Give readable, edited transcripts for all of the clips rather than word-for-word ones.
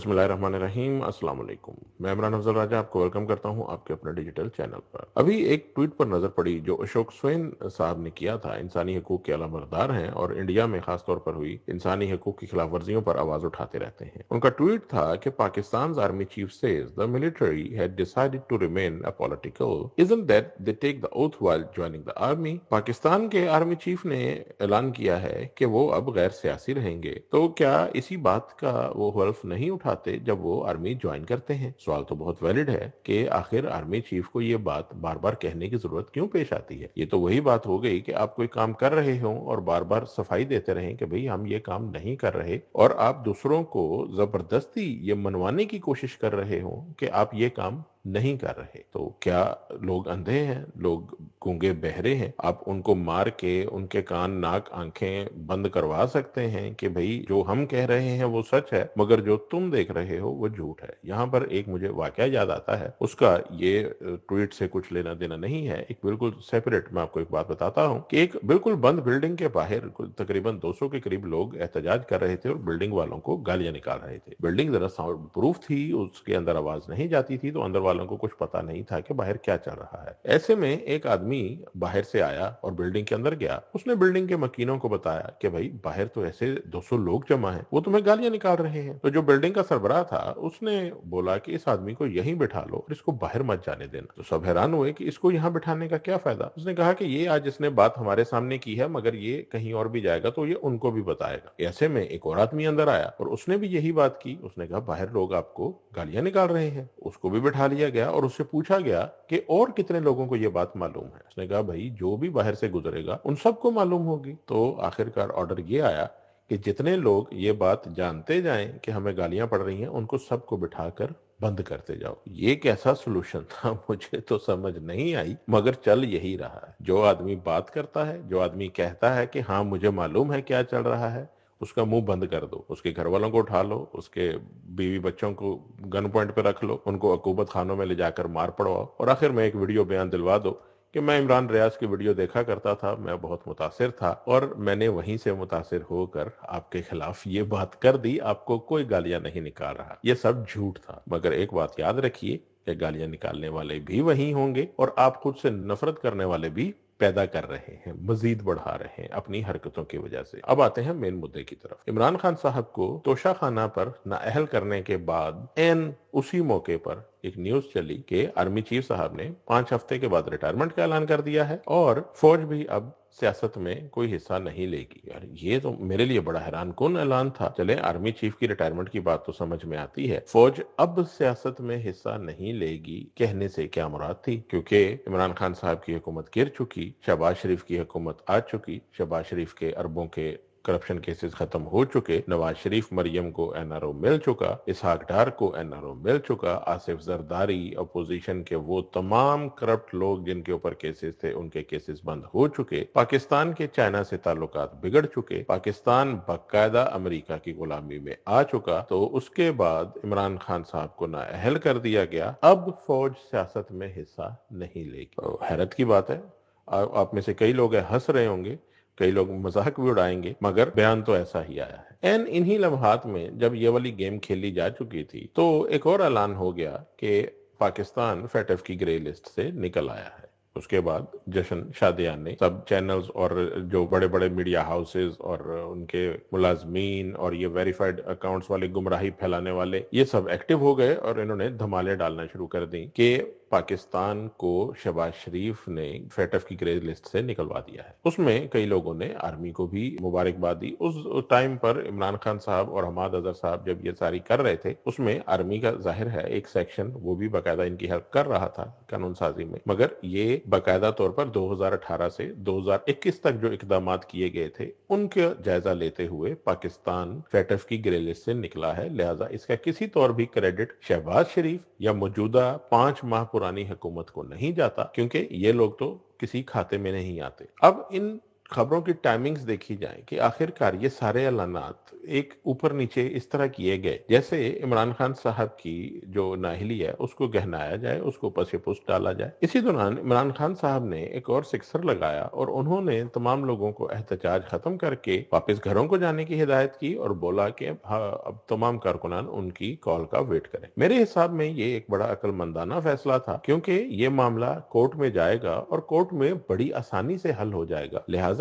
बिस्मिल्लाहिर्रहमानिर्रहीम। अस्सलाम वालेकुम। मैं इमरान अफजल राजा आपको वेलकम करता हूं आपके अपने डिजिटल चैनल पर। अभी एक ट्वीट पर नजर पड़ी जो अशोक स्वेन साहब ने किया था। इंसानी हकूक के अलामबरदार हैं और इंडिया में खास तौर पर हुई इंसानी हकूक की खिलाफ वर्जियों पर आवाज उठाते रहते हैं। उनका ट्वीट था कि Pakistan army chief says the military had decided to remain apolitical, isn't that they take the oath while joining the army. Pakistan के आर्मी चीफ ने ऐलान किया है कि वो अब गैर सियासी रहेंगे, तो क्या इसी बात का वो हल्फ नहीं उठाते जब वो आर्मी ज्वाइन करते हैं? सवाल तो बहुत वैलिड है कि आखिर आर्मी चीफ को ये बात बार बार कहने की जरूरत क्यों पेश आती है। ये तो वही बात हो गई कि आप कोई काम कर रहे हो और बार बार सफाई देते रहें कि भाई हम ये काम नहीं कर रहे, और आप दूसरों को जबरदस्ती ये मनवाने की कोशिश कर रहे हो कि आप ये काम नहीं कर रहे। तो क्या लोग अंधे हैं, लोग गूंगे बहरे हैं? आप उनको मार के उनके कान नाक आंखें बंद करवा सकते हैं कि भाई जो हम कह रहे हैं वो सच है, मगर जो तुम देख रहे हो वो झूठ है। यहाँ पर एक मुझे वाकया याद आता है, उसका ये ट्वीट से कुछ लेना देना नहीं है, एक बिल्कुल सेपरेट। मैं आपको एक बात बताता हूँ कि एक बिल्कुल बंद बिल्डिंग के बाहर तकरीबन 200 के करीब लोग एहतजाज कर रहे थे और बिल्डिंग वालों को गालियां निकाल रहे थे। बिल्डिंग जरा साउंड प्रूफ थी, उसके अंदर आवाज नहीं जाती थी, तो अंदर वालों को कुछ पता नहीं था कि बाहर क्या चल रहा है। ऐसे में एक आदमी बाहर से आया और बिल्डिंग के अंदर गया। उसने बिल्डिंग के मकीनों को बताया कि भाई बाहर तो ऐसे 200 लोग जमा हैं, वो तुम्हें गालियां निकाल रहे हैं। तो जो बिल्डिंग का सरबराह था उसने बोला कि इस आदमी को यहीं बिठा लो और इसको बाहर मत जाने देना। तो सब हैरान हुए कि इसको यहाँ बिठाने का क्या फायदा। उसने कहा कि ये आज इसने बात हमारे सामने की है, मगर ये कहीं और भी जाएगा तो ये उनको भी बताएगा। ऐसे में एक और आदमी अंदर आया और उसने भी यही बात की। उसने कहा बाहर लोग आपको गालियां निकाल रहे हैं। उसको भी बिठा लिया गया और उससे पूछा गया कि और कितने लोगों को ये बात मालूम है। उसने कहा भाई जो भी बाहर से गुजरेगा उन सबको मालूम होगी। तो आखिरकार ऑर्डर ये आया कि जितने लोग ये बात जानते जाएं कि हमें गालियां पड़ रही हैं, उनको सबको बिठाकर बंद करते जाओ। ये कैसा सोल्यूशन था मुझे तो समझ नहीं आई, मगर चल यही रहा है। जो आदमी बात करता है, जो आदमी कहता है कि हाँ मुझे मालूम है क्या चल रहा है, उसका मुंह बंद कर दो। उसके घर वालों को उठा लो, उसके बीवी बच्चों को गन पॉइंट पे रख लो, उनको अकूबत खानों में ले जाकर मार पड़वाओ, और आखिर में एक वीडियो बयान दिलवा दो कि मैं इमरान रियाज की वीडियो देखा करता था, मैं बहुत मुतासिर था और मैंने वहीं से मुतासिर होकर आपके खिलाफ ये बात कर दी, आपको कोई गालियां नहीं निकाल रहा। ये सब झूठ था। मगर एक बात याद रखिए कि गालियां निकालने वाले भी वही होंगे और आप खुद से नफरत करने वाले भी पैदा कर रहे हैं, मजीद बढ़ा रहे हैं अपनी हरकतों की वजह से। अब आते हैं मेन मुद्दे की तरफ। इमरान खान साहब को तोशा खाना पर नाअहल करने के बाद एन उसी मौके पर एक न्यूज चली कि आर्मी चीफ साहब ने 5 हफ्ते के बाद रिटायरमेंट का ऐलान कर दिया है और फौज भी अब सियासत में कोई हिस्सा नहीं लेगी। यार ये तो मेरे लिए बड़ा हैरान कुन ऐलान था। चले आर्मी चीफ की रिटायरमेंट की बात तो समझ में आती है, फौज अब सियासत में हिस्सा नहीं लेगी कहने से क्या मुराद थी? क्योंकि इमरान खान साहब की हुकूमत गिर चुकी, शहबाज शरीफ की हुकूमत आ चुकी, शहबाज शरीफ के अरबों के करप्शन केसेस खत्म हो चुके, नवाज शरीफ मरियम को एनआरओ मिल चुका, इसहाक डार को एनआरओ मिल चुका, आसिफ जरदारी अपोजिशन के वो तमाम करप्ट लोग जिनके ऊपर केसेस थे उनके केसेस बंद हो चुके, पाकिस्तान के चाइना से ताल्लुकात बिगड़ चुके, पाकिस्तान बाकायदा अमेरिका की गुलामी में आ चुका। तो उसके बाद इमरान खान साहब को नाअहल कर दिया गया, अब फौज सियासत में हिस्सा नहीं लेगी। तो हैरत की बात है। आप में से कई लोग हंस रहे होंगे, कई लोग मजाक भी उड़ाएंगे, मगर बयान तो ऐसा ही आया है। एन इन्हीं लम्हात में जब ये वाली गेम खेली जा चुकी थी तो एक और ऐलान हो गया कि पाकिस्तान फेटफ की ग्रे लिस्ट से निकल आया है। उसके बाद जश्न शादियान ने सब चैनल्स और जो बड़े बड़े मीडिया हाउसेस और उनके मुलाजमीन और ये वेरीफाइड अकाउंट्स वाले गुमराही फैलाने वाले ये सब एक्टिव हो गए और इन्होंने धमाले डालना शुरू कर दी कि पाकिस्तान को शहबाज शरीफ ने फेटफ की ग्रे लिस्ट से निकलवा दिया है। उसमें कई लोगों ने आर्मी को भी मुबारकबाद दी। उस टाइम पर इमरान खान साहब और हमाद अजहर साहब जब ये सारी कर रहे थे, उसमें आर्मी का जाहिर है एक सेक्शन वो भी बाकायदा इनकी हेल्प कर रहा था कानून साजी में, मगर ये बाकायदा तौर पर 2018 से 2021 तक जो इकदाम किए गए थे उनका जायजा लेते हुए पाकिस्तान फेटफ की ग्रे लिस्ट से निकला है। लिहाजा इसका किसी तौर भी क्रेडिट शहबाज शरीफ या मौजूदा 5 माह पुरानी हुकूमत को नहीं जाता, क्योंकि ये लोग तो किसी खाते में नहीं आते। अब इन खबरों की टाइमिंग्स देखी जाए कि आखिरकार ये सारे ऐलानात एक ऊपर नीचे इस तरह किए गए जैसे इमरान खान साहब की जो नाअहली है उसको गहनाया जाए, उसको पसे-पुष्ट डाला जाए। इसी दौरान इमरान खान साहब ने एक और सिक्सर लगाया और उन्होंने तमाम लोगों को एहतजाज खत्म करके वापस घरों को जाने की हिदायत की और बोला कि अब तमाम कारकुनान उनकी कॉल का वेट करें। मेरे हिसाब में ये एक बड़ा अक्लमंदाना फैसला था, क्योंकि ये मामला कोर्ट में जाएगा और कोर्ट में बड़ी आसानी से हल हो जाएगा। लिहाजा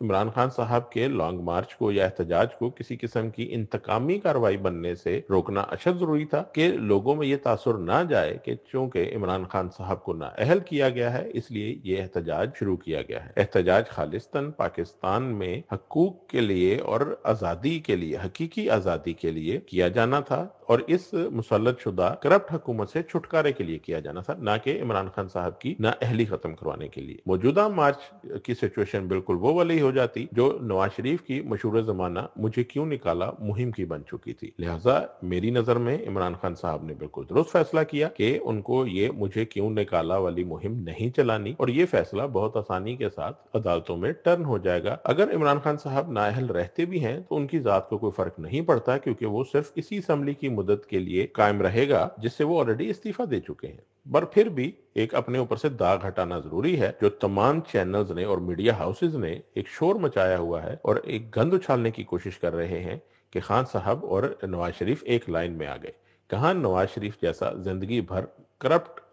इमरान खान साहब के लॉन्ग मार्च को या एहतजाज को किसी किस्म की इंतकामी कार्रवाई बनने से रोकना अशद जरूरी था कि लोगों में ये तासुर ना जाए कि चूंकि इमरान खान साहब को नाअहल किया गया है इसलिए ये एहतजाज शुरू किया गया है। एहतजाज खालिस्तान पाकिस्तान में हकूक के लिए और आजादी के लिए, हकीकी आजादी के लिए किया जाना था और इस मुसल्लत शुदा करप्ट हुकूमत से छुटकारे के लिए किया जाना था, ना कि इमरान खान साहब की नाअहली खत्म करवाने के लिए। मौजूदा मार्च की सिचुएशन बिल्कुल वो वाली हो जाती जो नवाज शरीफ की मशहूर जमाना मुझे क्यों निकाला मुहिम की बन चुकी थी। लिहाजा मेरी नजर में इमरान खान साहब ने बिल्कुल दुरुस्त फैसला किया कि उनको ये मुझे क्यों निकाला वाली मुहिम नहीं चलानी और ये फैसला बहुत आसानी के साथ अदालतों में टर्न हो जाएगा। अगर इमरान खान साहब नाअहल रहते भी हैं तो उनकी जात को कोई फर्क नहीं पड़ता, क्योंकि वो सिर्फ इसी असेंबली की मुद्दत के लिए कायम रहेगा जिससे वो ऑलरेडी इस्तीफा दे चुके हैं। पर फिर भी एक अपने ऊपर से दाग हटाना जरूरी है। जो तमाम चैनल्स ने और मीडिया हाउसेज ने एक शोर मचाया हुआ है और एक गंद उछालने की कोशिश कर रहे हैं कि खान साहब और नवाज शरीफ एक लाइन में आ गए। कहां नवाज शरीफ जैसा जिंदगी भर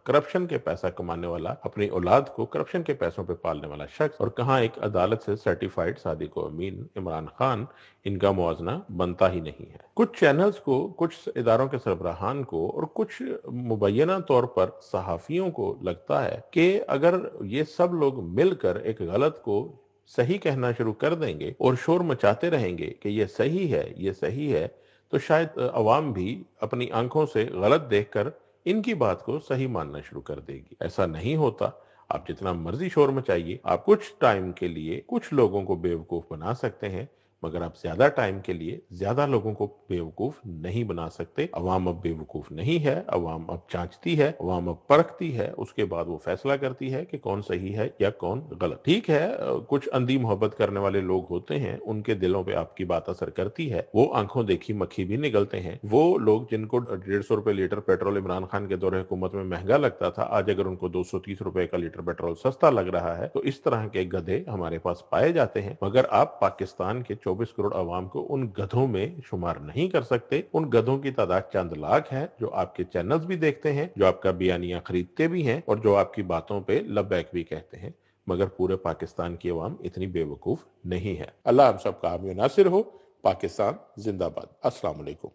करप्शन के पैसा कमाने वाला, अपनी औलाद को करप्शन के पैसों पे पालने वाला शख्स, और कहां एक अदालत से सर्टिफाइड सादिक अमीन इमरान खान, इनका मुआवजना बनता ही नहीं है। कुछ चैनल्स को, कुछ इदारों के सरबराहान को और कुछ मुबैना तौर पर सहाफियों को लगता है कि अगर ये सब लोग मिलकर एक गलत को सही कहना शुरू कर देंगे और शोर मचाते रहेंगे कि ये सही है, ये सही है, तो शायद अवाम भी अपनी आंखों से गलत देखकर इनकी बात को सही मानना शुरू कर देगी। ऐसा नहीं होता। आप जितना मर्जी शोर मचाइए, आप कुछ टाइम के लिए कुछ लोगों को बेवकूफ बना सकते हैं, मगर आप ज्यादा टाइम के लिए ज्यादा लोगों को बेवकूफ नहीं बना सकते। अवाम अब बेवकूफ नहीं है, अवाम अब जांचती है, अवाम अब परखती है, उसके बाद वो फैसला करती है कि कौन सही है या कौन गलत। ठीक है, कुछ अंधी मोहब्बत करने वाले लोग होते हैं, उनके दिलों पे आपकी बात असर करती है, वो आंखों देखी मक्खी भी निगलते हैं। वो लोग जिनको 150 रुपए लीटर पेट्रोल इमरान खान के दौरे हुकूमत में महंगा लगता था, आज अगर उनको 230 रुपए का लीटर पेट्रोल सस्ता लग रहा है, तो इस तरह के गधे हमारे पास पाए जाते हैं। मगर आप पाकिस्तान के 24 करोड़ अवाम को उन गधों में शुमार नहीं कर सकते। उन गधों की तादाद चंद लाख है जो आपके चैनल्स भी देखते हैं, जो आपका बयानिया खरीदते भी हैं और जो आपकी बातों पे लब्बैक भी कहते हैं। मगर पूरे पाकिस्तान की अवाम इतनी बेवकूफ नहीं है। अल्लाह हम सबका हामी नासिर हो। पाकिस्तान जिंदाबाद। अस्सलाम वालेकुम।